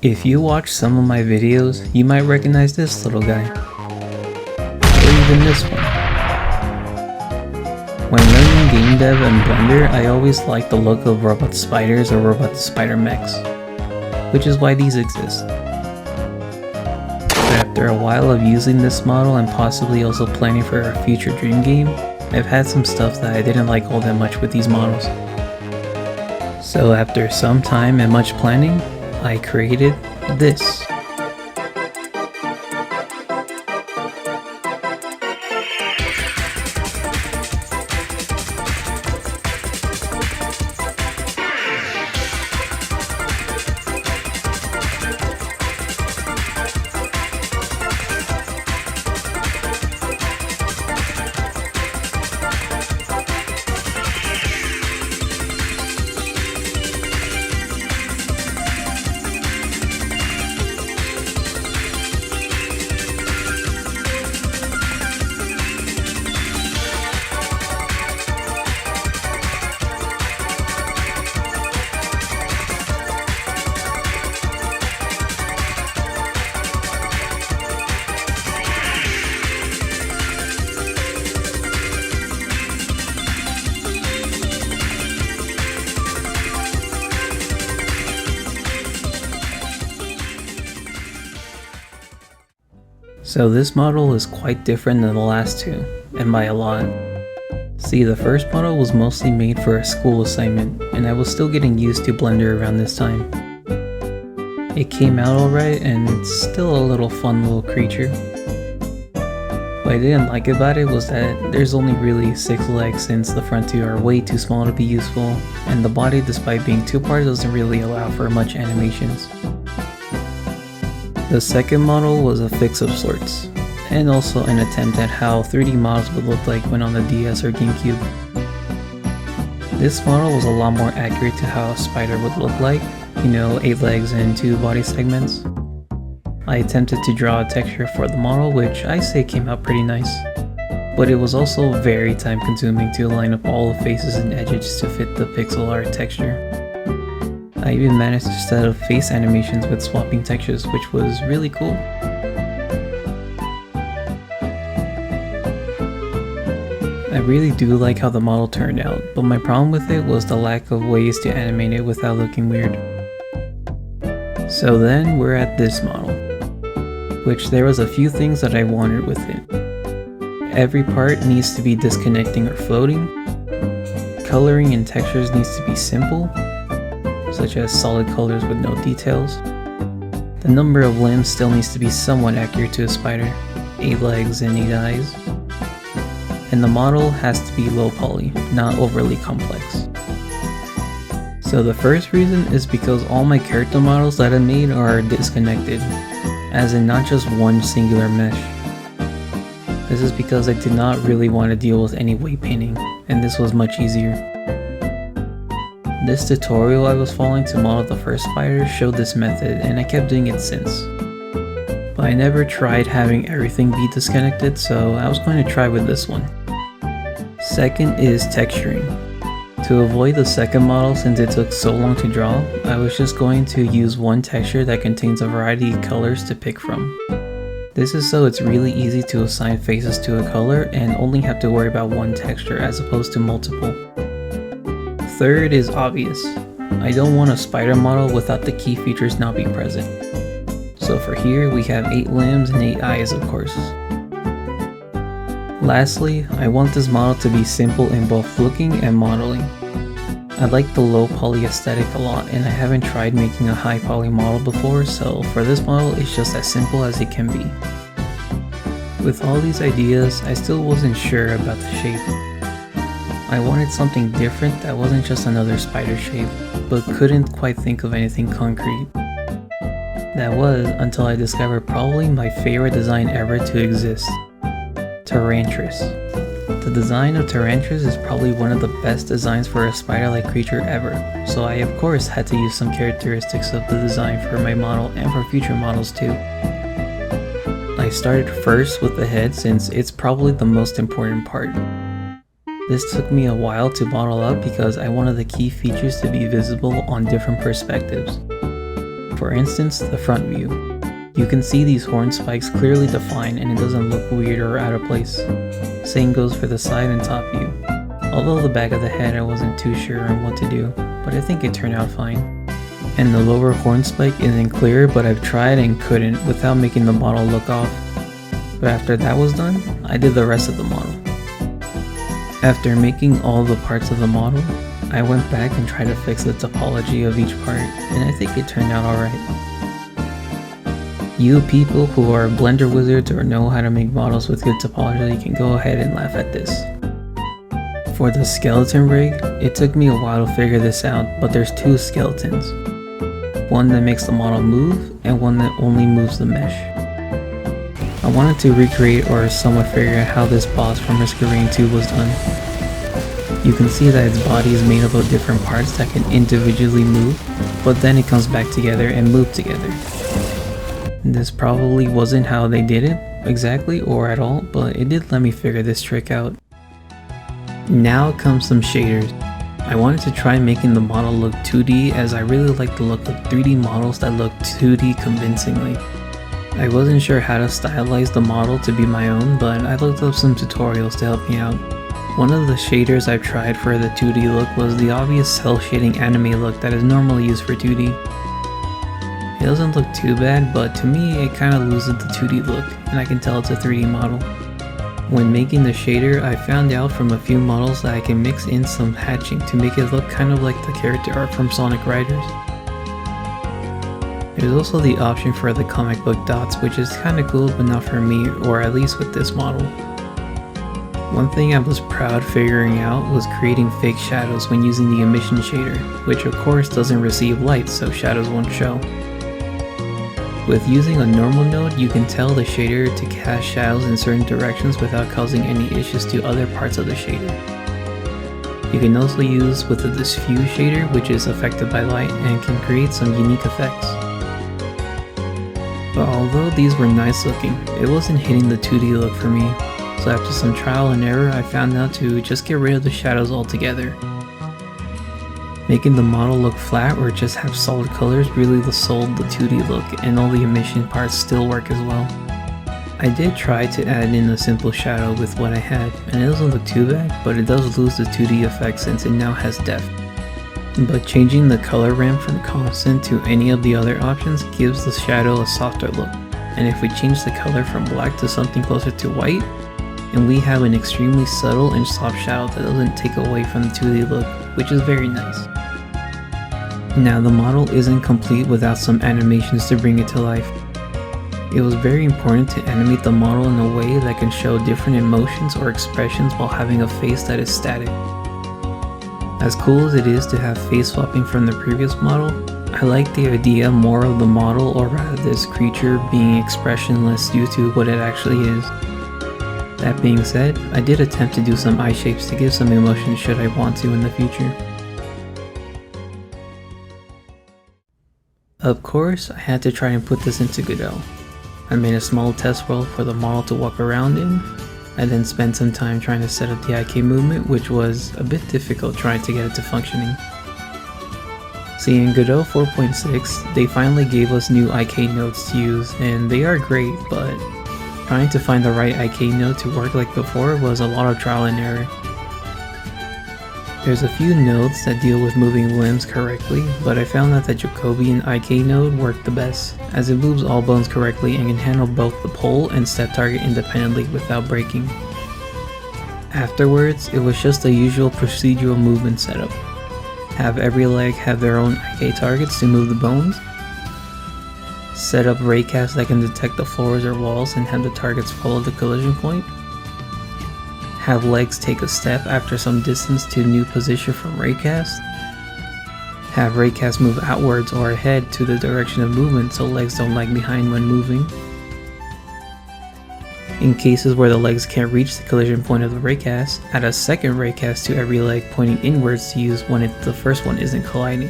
If you watch some of my videos, you might recognize this little guy. Or even this one. When learning game dev and Blender, I always liked the look of robot spiders or robot spider mechs, which is why these exist. But after a while of using this model and possibly also planning for a future dream game, I've had some stuff that I didn't like all that much with these models. So after some time and much planning, I created this. So this model is quite different than the last two, and by a lot. See, the first model was mostly made for a school assignment, and I was still getting used to Blender around this time. It came out alright, and it's still a little fun little creature. What I didn't like about it was that there's only really 6 legs since the front 2 are way too small to be useful, and the body, despite being 2 parts, doesn't really allow for much animations. The second model was a fix of sorts, and also an attempt at how 3D models would look like when on the DS or GameCube. This model was a lot more accurate to how a spider would look like, 8 legs and 2 body segments. I attempted to draw a texture for the model, which I say came out pretty nice, but it was also very time consuming to line up all the faces and edges to fit the pixel art texture. I even managed to set up face animations with swapping textures, which was really cool. I really do like how the model turned out, but my problem with it was the lack of ways to animate it without looking weird. So then we're at this model, which there was a few things that I wanted with it. Every part needs to be disconnecting or floating. Coloring and textures needs to be simple, such as solid colors with no details. The number of limbs still needs to be somewhat accurate to a spider, 8 legs and 8 eyes. And the model has to be low poly, not overly complex. So the first reason is because all my character models that I made are disconnected, as in not just one singular mesh. This is because I did not really want to deal with any weight painting, and this was much easier. This tutorial I was following to model the first spider showed this method, and I kept doing it since. But I never tried having everything be disconnected, so I was going to try with this one. Second is texturing. To avoid the second model since it took so long to draw, I was just going to use one texture that contains a variety of colors to pick from. This is so it's really easy to assign faces to a color and only have to worry about one texture as opposed to multiple. Third is obvious. I don't want a spider model without the key features not being present. So for here we have 8 limbs and 8 eyes, of course. Lastly, I want this model to be simple in both looking and modeling. I like the low poly aesthetic a lot, and I haven't tried making a high poly model before, so for this model it's just as simple as it can be. With all these ideas, I still wasn't sure about the shape. I wanted something different that wasn't just another spider shape, but couldn't quite think of anything concrete. That was until I discovered probably my favorite design ever to exist, Tarantras. The design of Tarantras is probably one of the best designs for a spider-like creature ever, so I of course had to use some characteristics of the design for my model and for future models too. I started first with the head since it's probably the most important part. This took me a while to model up because I wanted the key features to be visible on different perspectives. For instance, the front view. You can see these horn spikes clearly defined and it doesn't look weird or out of place. Same goes for the side and top view. Although the back of the head I wasn't too sure on what to do, but I think it turned out fine. And the lower horn spike isn't clear, but I've tried and couldn't without making the model look off. But after that was done, I did the rest of the model. After making all the parts of the model, I went back and tried to fix the topology of each part, and I think it turned out alright. You people who are Blender wizards or know how to make models with good topology can go ahead and laugh at this. For the skeleton rig, it took me a while to figure this out, but there's two skeletons. One that makes the model move, and one that only moves the mesh. I wanted to recreate or somewhat figure out how this boss from Risk of Rain 2 was done. You can see that its body is made up of different parts that can individually move, but then it comes back together and move together. This probably wasn't how they did it exactly or at all, but it did let me figure this trick out. Now comes some shaders. I wanted to try making the model look 2D as I really like the look of 3D models that look 2D convincingly. I wasn't sure how to stylize the model to be my own, but I looked up some tutorials to help me out. One of the shaders I've tried for the 2D look was the obvious cel shading anime look that is normally used for 2D. It doesn't look too bad, but to me it kinda loses the 2D look, and I can tell it's a 3D model. When making the shader, I found out from a few models that I can mix in some hatching to make it look kind of like the character art from Sonic Riders. There's also the option for the comic book dots, which is kinda cool but not for me, or at least with this model. One thing I was proud figuring out was creating fake shadows when using the emission shader, which of course doesn't receive light so shadows won't show. With using a normal node, you can tell the shader to cast shadows in certain directions without causing any issues to other parts of the shader. You can also use with the diffuse shader, which is affected by light and can create some unique effects. But although these were nice looking, it wasn't hitting the 2D look for me, so after some trial and error I found out to just get rid of the shadows altogether. Making the model look flat or just have solid colors really sold the 2D look, and all the emission parts still work as well. I did try to add in a simple shadow with what I had, and it doesn't look too bad, but it does lose the 2D effect since it now has depth. But changing the color ramp from constant to any of the other options gives the shadow a softer look, and if we change the color from black to something closer to white, and we have an extremely subtle and soft shadow that doesn't take away from the 2D look, which is very nice. Now the model isn't complete without some animations to bring it to life. It was very important to animate the model in a way that can show different emotions or expressions while having a face that is static. As cool as it is to have face swapping from the previous model, I like the idea more of the model, or rather this creature, being expressionless due to what it actually is. That being said, I did attempt to do some eye shapes to give some emotion should I want to in the future. Of course, I had to try and put this into Godot. I made a small test world for the model to walk around in. I then spent some time trying to set up the IK movement, which was a bit difficult trying to get it to functioning. See, in Godot 4.6, they finally gave us new IK nodes to use, and they are great, but trying to find the right IK node to work like before was a lot of trial and error. There's a few nodes that deal with moving limbs correctly, but I found that the Jacobian IK node worked the best, as it moves all bones correctly and can handle both the pole and step target independently without breaking. Afterwards, it was just the usual procedural movement setup. Have every leg have their own IK targets to move the bones, set up raycasts that can detect the floors or walls and have the targets follow the collision point, have legs take a step after some distance to a new position from raycast, have raycast move outwards or ahead to the direction of movement so legs don't lag behind when moving. In cases where the legs can't reach the collision point of the raycast, add a second raycast to every leg pointing inwards to use when the first one isn't colliding.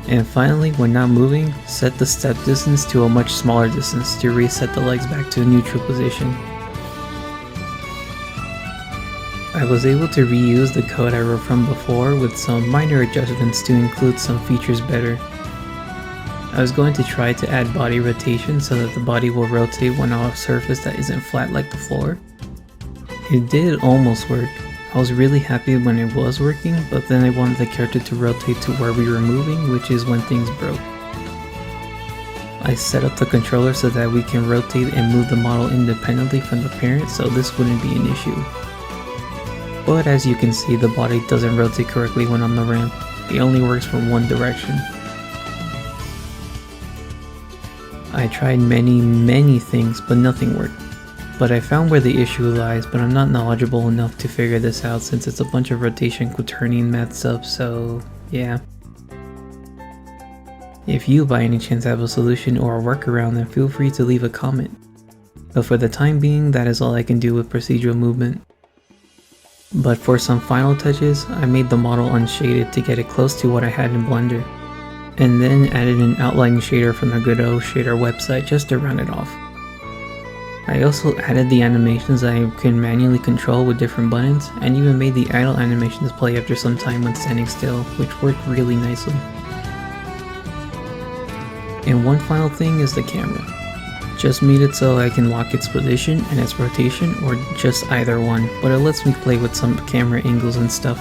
And finally, when not moving, set the step distance to a much smaller distance to reset the legs back to a neutral position. I was able to reuse the code I wrote from before with some minor adjustments to include some features better. I was going to try to add body rotation so that the body will rotate when on a surface that isn't flat like the floor. It did almost work. I was really happy when it was working, but then I wanted the character to rotate to where we were moving, which is when things broke. I set up the controller so that we can rotate and move the model independently from the parent, so this wouldn't be an issue. But as you can see, the body doesn't rotate correctly when on the ramp. It only works from one direction. I tried many things, but nothing worked. But I found where the issue lies, but I'm not knowledgeable enough to figure this out since it's a bunch of rotation quaternion math stuff, so yeah. If you by any chance have a solution or a workaround, then feel free to leave a comment. But for the time being, that is all I can do with procedural movement. But for some final touches, I made the model unshaded to get it close to what I had in Blender, and then added an outline shader from the good old shader website just to round it off. I also added the animations I can manually control with different buttons, and even made the idle animations play after some time when standing still, which worked really nicely. And one final thing is the camera. Just made it so I can lock its position and its rotation, or just either one, but it lets me play with some camera angles and stuff.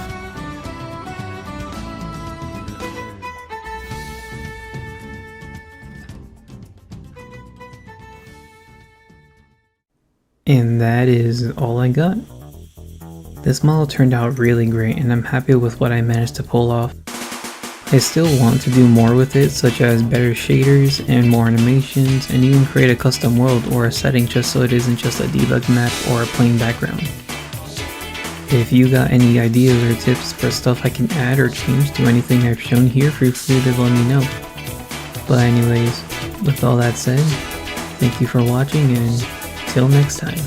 And that is all I got. This model turned out really great and I'm happy with what I managed to pull off. I still want to do more with it, such as better shaders and more animations, and even create a custom world or a setting just so it isn't just a debug map or a plain background. If you got any ideas or tips for stuff I can add or change to anything I've shown here, feel free to let me know. But anyways, with all that said, thank you for watching and till next time.